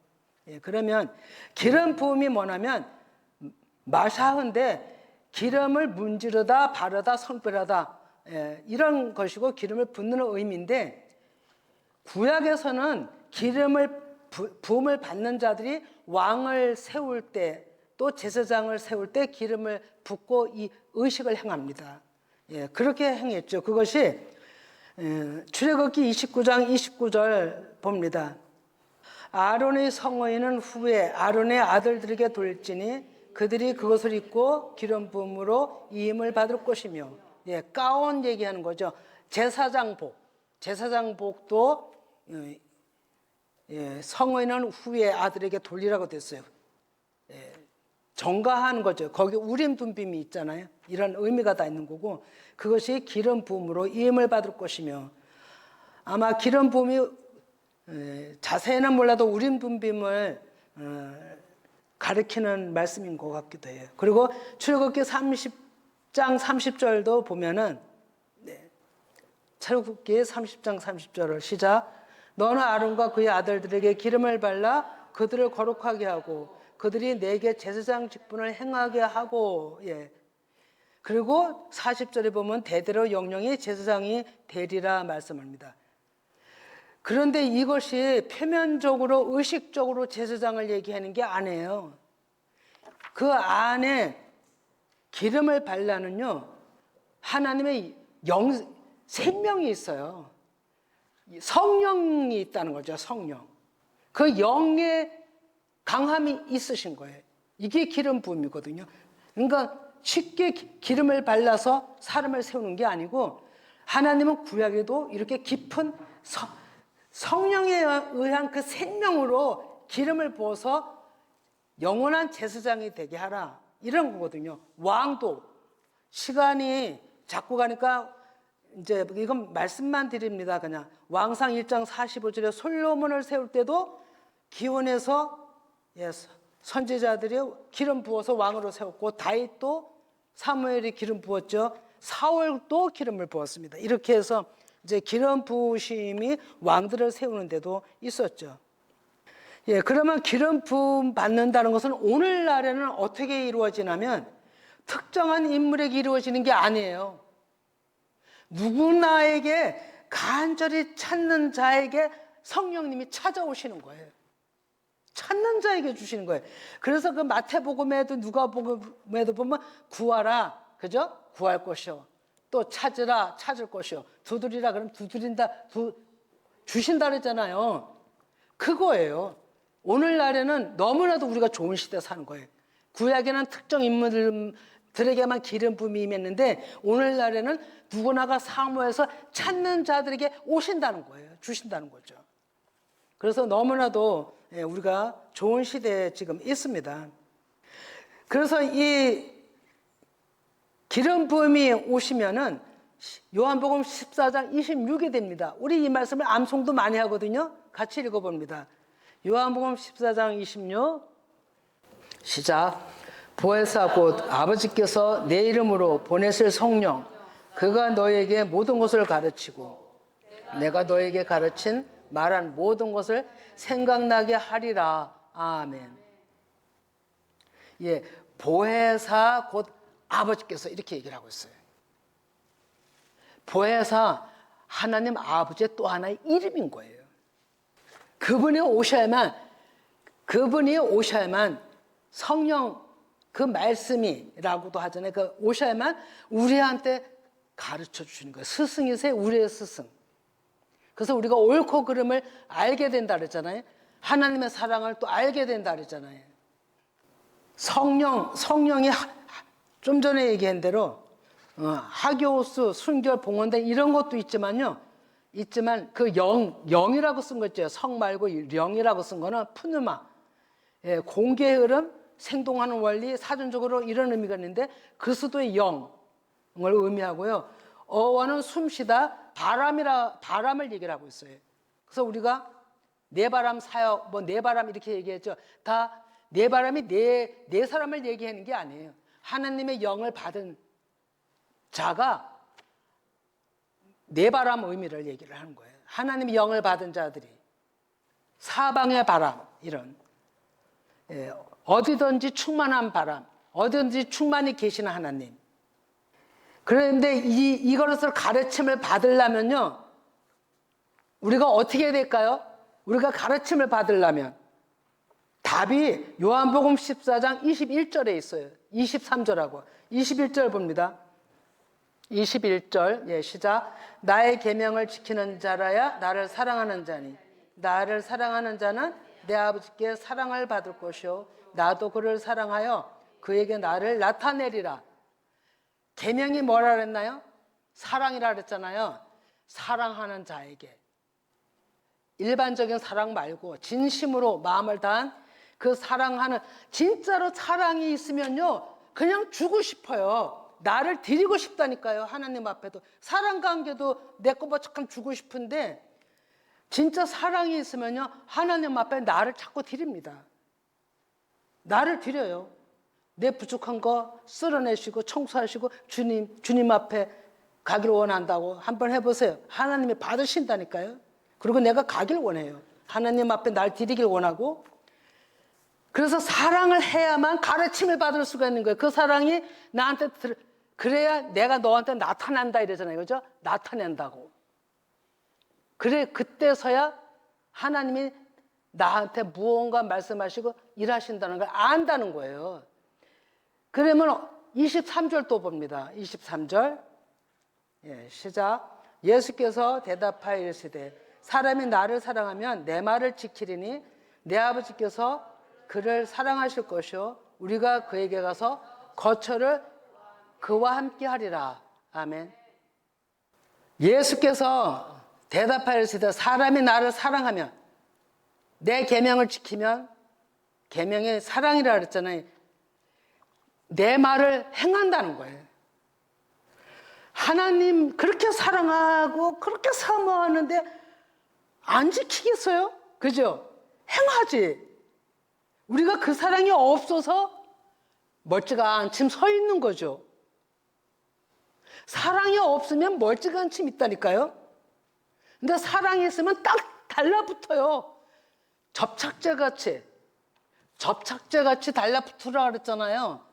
그러면 기름 부음이 뭐냐면 마샤흐인데 기름을 문지르다, 바르다, 성별하다 이런 것이고 기름을 붓는 의미인데 구약에서는 기름을 부음을 받는 자들이 왕을 세울 때 또 제사장을 세울 때 기름을 붓고 이 의식을 행합니다. 그렇게 행했죠. 그것이 출애굽기 29장 29절 봅니다. 아론의 성의는 후에 아론의 아들들에게 돌지니 그들이 그것을 입고 기름 부음으로 이임을 받을 것이며 가온 얘기하는 거죠. 제사장복도 성의는 후에 아들에게 돌리라고 됐어요. 정가하는 거죠. 거기 우림 둠빔이 있잖아요. 이런 의미가 다 있는 거고 그것이 기름 부음으로 이임을 받을 것이며 아마 기름 부음이 자세히는 몰라도 우림 둠빔을 가리키는 말씀인 것 같기도 해요. 그리고 출애굽기 30장 30절도 보면은 출애굽기 30장 30절을 시작. 너는 아론과 그의 아들들에게 기름을 발라 그들을 거룩하게 하고 그들이 내게 제사장 직분을 행하게 하고 그리고 40절에 보면 대대로 영영이 제사장이 되리라 말씀합니다. 그런데 이것이 표면적으로 의식적으로 제사장을 얘기하는 게 아니에요. 그 안에 기름을 발라는요 하나님의 생명이 있어요. 성령이 있다는 거죠. 성령. 그 영의 강함이 있으신 거예요. 이게 기름 부음이거든요. 그러니까 쉽게 기름을 발라서 사람을 세우는 게 아니고 하나님은 구약에도 이렇게 깊은 성령에 의한 그 생명으로 기름을 부어서 영원한 제사장이 되게 하라 이런 거거든요. 왕도 시간이 자꾸 가니까 이제 이건 말씀만 드립니다. 그냥 왕상 1장 45절에 솔로몬을 세울 때도 기온에서 선지자들이 기름 부어서 왕으로 세웠고 다윗도 사무엘이 기름 부었죠. 사울도 기름을 부었습니다. 이렇게 해서 이제 기름 부으심이 왕들을 세우는 데도 있었죠. 그러면 기름 부음 받는다는 것은 오늘날에는 어떻게 이루어지냐면 특정한 인물에게 이루어지는 게 아니에요. 누구나에게 간절히 찾는 자에게 성령님이 찾아오시는 거예요. 찾는 자에게 주시는 거예요. 그래서 그 마태복음에도 누가복음에도 보면 구하라, 그죠? 구할 것이요. 또 찾으라, 찾을 것이요. 두드리라, 그럼 두드린다, 주신다 그랬잖아요. 그거예요. 오늘날에는 너무나도 우리가 좋은 시대에 사는 거예요. 구약에는 특정 인물들에게만 기름 부음이 임했는데 오늘날에는 누구나가 사모해서 찾는 자들에게 오신다는 거예요. 주신다는 거죠. 그래서 너무나도 우리가 좋은 시대에 지금 있습니다. 그래서 이 기름 부음이 오시면은 요한복음 14장 26이 됩니다. 우리 이 말씀을 암송도 많이 하거든요. 같이 읽어봅니다. 요한복음 14장 26 시작. 보혜사 곧 아버지께서 내 이름으로 보내실 성령 그가 너에게 모든 것을 가르치고 내가 너에게 가르친 말한 모든 것을 생각나게 하리라. 아멘. 보혜사 곧 아버지께서 이렇게 얘기를 하고 있어요. 보혜사 하나님 아버지의 또 하나의 이름인 거예요. 그분이 오셔야만 그분이 오셔야만 성령 그 말씀이라고도 하잖아요. 그 오셔야만 우리한테 가르쳐 주시는 거예요. 스승이세요. 우리의 스승. 그래서 우리가 옳고 그름을 알게 된다 그랬잖아요. 하나님의 사랑을 또 알게 된다 그랬잖아요. 성령이 좀 전에 얘기한 대로 하교스, 순결, 봉헌된 이런 것도 있지만요. 있지만 그 영이라고 쓴 거 있죠. 성 말고 영이라고 쓴 거는 푸누마, 공기의 흐름, 생동하는 원리, 사전적으로 이런 의미가 있는데 그리스도의 영을 의미하고요. 어원은 숨쉬다, 바람을 얘기를 하고 있어요. 그래서 우리가 내 바람 사역, 내 바람 이렇게 얘기했죠. 다 내 바람이 내 사람을 얘기하는 게 아니에요. 하나님의 영을 받은 자가 내 바람 의미를 얘기를 하는 거예요. 하나님의 영을 받은 자들이 사방의 바람 이런 어디든지 충만한 바람, 어디든지 충만히 계시는 하나님. 그런데 이것을 가르침을 받으려면요, 우리가 어떻게 해야 될까요? 우리가 가르침을 받으려면 답이 요한복음 14장 21절에 있어요. 23절하고 21절 봅니다. 21절 시작. 나의 계명을 지키는 자라야 나를 사랑하는 자니 나를 사랑하는 자는 내 아버지께 사랑을 받을 것이요 나도 그를 사랑하여 그에게 나를 나타내리라. 계명이 뭐라 그랬나요? 사랑이라 그랬잖아요. 사랑하는 자에게. 일반적인 사랑 말고 진심으로 마음을 다한 그 사랑하는, 진짜로 사랑이 있으면요 그냥 주고 싶어요. 나를 드리고 싶다니까요. 하나님 앞에도 사랑 관계도 내 거 뭐 잠깐 주고 싶은데 진짜 사랑이 있으면요 하나님 앞에 나를 자꾸 드립니다. 나를 드려요. 내 부족한 거 쓸어내시고 청소하시고 주님 앞에 가기를 원한다고 한번 해보세요. 하나님이 받으신다니까요. 그리고 내가 가길 원해요. 하나님 앞에 날 드리길 원하고. 그래서 사랑을 해야만 가르침을 받을 수가 있는 거예요. 그 사랑이 나한테 그래야 내가 너한테 나타난다 이러잖아요. 그죠? 나타낸다고. 그래, 그때서야 하나님이 나한테 무언가 말씀하시고 일하신다는 걸 안다는 거예요. 그러면 23절 또 봅니다. 23절. 시작. 예수께서 대답하여 이르시되 사람이 나를 사랑하면 내 말을 지키리니 내 아버지께서 그를 사랑하실 것이요 우리가 그에게 가서 거처를 그와 함께 하리라. 아멘. 예수께서 대답하여 이르시되 사람이 나를 사랑하면 내 계명을 지키면, 계명이 사랑이라 그랬잖아요. 내 말을 행한다는 거예요. 하나님 그렇게 사랑하고 그렇게 사모하는데 안 지키겠어요? 그죠? 행하지. 우리가 그 사랑이 없어서 멀찌감치 서 있는 거죠. 사랑이 없으면 멀찌감치 있다니까요. 근데 사랑이 있으면 딱 달라붙어요. 접착제같이 달라붙으라 그랬잖아요.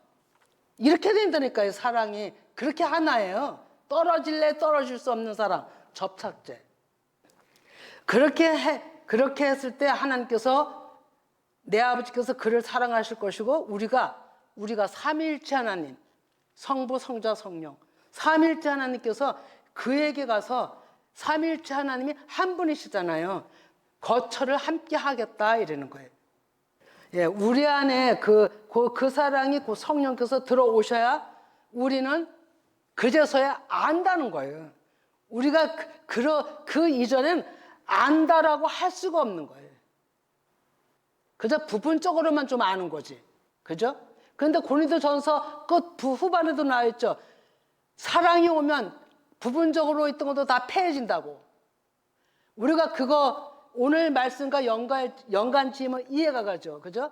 이렇게 된다니까요. 사랑이 그렇게 하나예요. 떨어질래 떨어질 수 없는 사랑, 접착제. 그렇게 했을 때 하나님께서, 내 아버지께서 그를 사랑하실 것이고 우리가 삼위일체 하나님, 성부, 성자, 성령, 삼위일체 하나님께서 그에게 가서, 삼위일체 하나님이 한 분이시잖아요. 거처를 함께 하겠다 이러는 거예요. 우리 안에 그 사랑이 그 성령께서 들어오셔야 우리는 그제서야 안다는 거예요. 우리가 그 이전엔 안다라고 할 수가 없는 거예요. 그저 부분적으로만 좀 아는 거지. 그죠? 그런데 고린도전서 끝 후반에도 나와 있죠. 사랑이 오면 부분적으로 있던 것도 다 패해진다고. 우리가 그거 오늘 말씀과 연관 지으면 이해가 가죠. 그죠?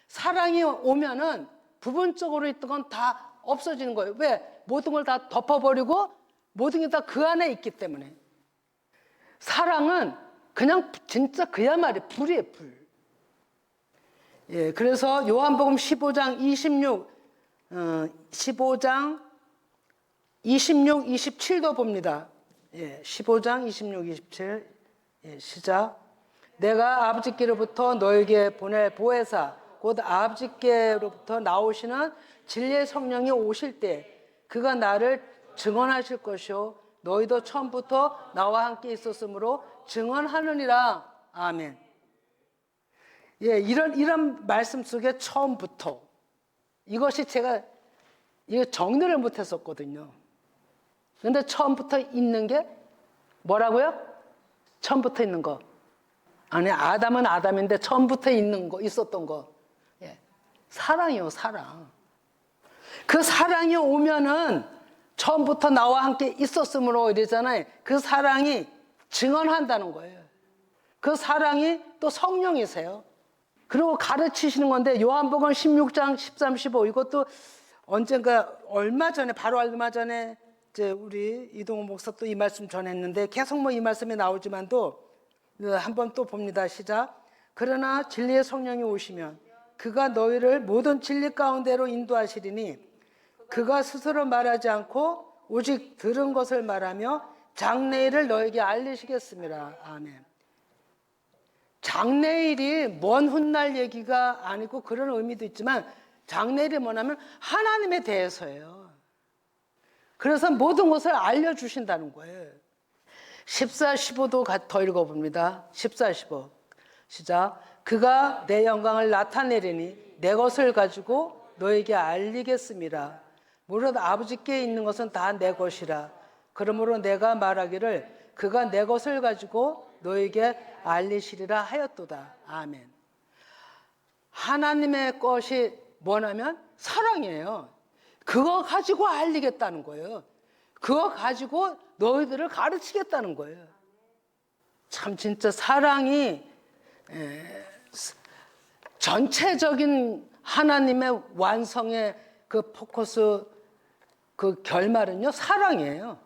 사랑이 오면은 부분적으로 있던 건 다 없어지는 거예요. 왜? 모든 걸 다 덮어버리고 모든 게 다 그 안에 있기 때문에. 사랑은 그냥 진짜 그야말이 불이에요, 불. 그래서 요한복음 15장 26, 27도 봅니다. 15장 26, 27 시작. 내가 아버지께로부터 너에게 보낼 보혜사 곧 아버지께로부터 나오시는 진리의 성령이 오실 때 그가 나를 증언하실 것이요 너희도 처음부터 나와 함께 있었으므로 증언하느니라. 아멘. 예, 이런 말씀 속에 처음부터 이것이 제가 이거 정리를 못했었거든요. 그런데 처음부터 있는 게 뭐라고요? 처음부터 있는 거. 아니, 아담은 아담인데 처음부터 있는 거, 있었던 거. 예. 사랑이요, 사랑. 그 사랑이 오면은 처음부터 나와 함께 있었으므로 이러잖아요. 그 사랑이 증언한다는 거예요. 그 사랑이 또 성령이세요. 그리고 가르치시는 건데 요한복음 16장 13, 15 이것도 언젠가 얼마 전에 바로 얼마 전에 이제 우리 이동호 목사 또 이 말씀 전했는데 계속 뭐 이 말씀이 나오지만도 한번 또 봅니다. 시작. 그러나 진리의 성령이 오시면 그가 너희를 모든 진리 가운데로 인도하시리니 그가 스스로 말하지 않고 오직 들은 것을 말하며 장래일을 너에게 알리시겠습니다. 아멘. 장래일이 먼 훗날 얘기가 아니고 그런 의미도 있지만 장래일이 뭐냐면 하나님에 대해서예요. 그래서 모든 것을 알려주신다는 거예요. 14, 15도 더 읽어봅니다. 14, 15 시작. 그가 내 영광을 나타내리니 내 것을 가지고 너에게 알리겠습니다. 무릇 아버지께 있는 것은 다 내 것이라. 그러므로 내가 말하기를 그가 내 것을 가지고 너에게 알리시리라 하였도다. 아멘. 하나님의 것이 뭐냐면 사랑이에요. 그거 가지고 알리겠다는 거예요. 그거 가지고 너희들을 가르치겠다는 거예요. 참 진짜 사랑이 전체적인 하나님의 완성의 그 포커스 그 결말은요 사랑이에요.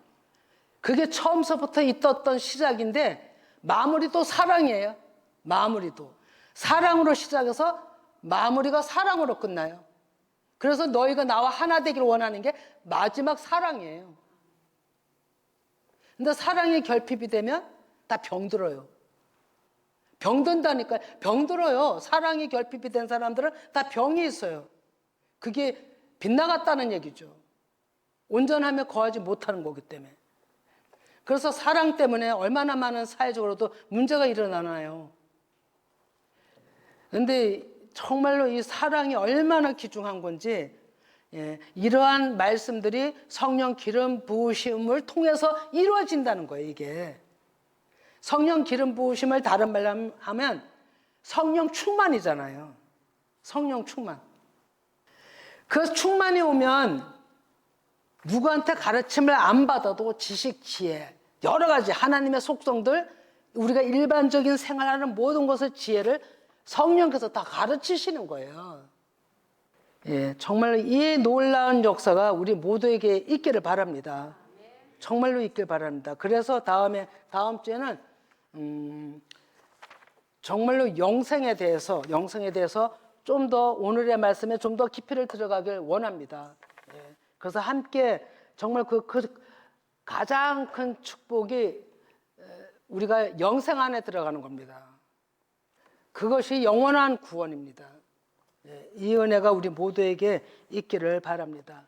그게 처음서부터 있었던 시작인데 마무리도 사랑이에요. 마무리도 사랑으로 시작해서 마무리가 사랑으로 끝나요. 그래서 너희가 나와 하나 되기를 원하는 게 마지막 사랑이에요. 근데 사랑이 결핍이 되면 다 병들어요. 병든다니까요. 병들어요. 사랑이 결핍이 된 사람들은 다 병이 있어요. 그게 빗나갔다는 얘기죠. 온전하며 거하지 못하는 거기 때문에. 그래서 사랑 때문에 얼마나 많은 사회적으로도 문제가 일어나나요. 그런데 정말로 이 사랑이 얼마나 귀중한 건지 이러한 말씀들이 성령 기름 부으심을 통해서 이루어진다는 거예요. 이게 성령 기름 부으심을 다른 말로 하면 성령 충만이잖아요. 성령 충만. 그 충만이 오면 누구한테 가르침을 안 받아도 지식, 지혜, 여러 가지 하나님의 속성들, 우리가 일반적인 생활하는 모든 것의 지혜를 성령께서 다 가르치시는 거예요. 예, 정말 이 놀라운 역사가 우리 모두에게 있기를 바랍니다. 정말로 있길 바랍니다. 그래서 다음 주에는 정말로 영생에 대해서 좀 더 오늘의 말씀에 좀 더 깊이를 들어가길 원합니다. 예, 그래서 함께 정말 그 가장 큰 축복이 우리가 영생 안에 들어가는 겁니다. 그것이 영원한 구원입니다. 이 은혜가 우리 모두에게 있기를 바랍니다.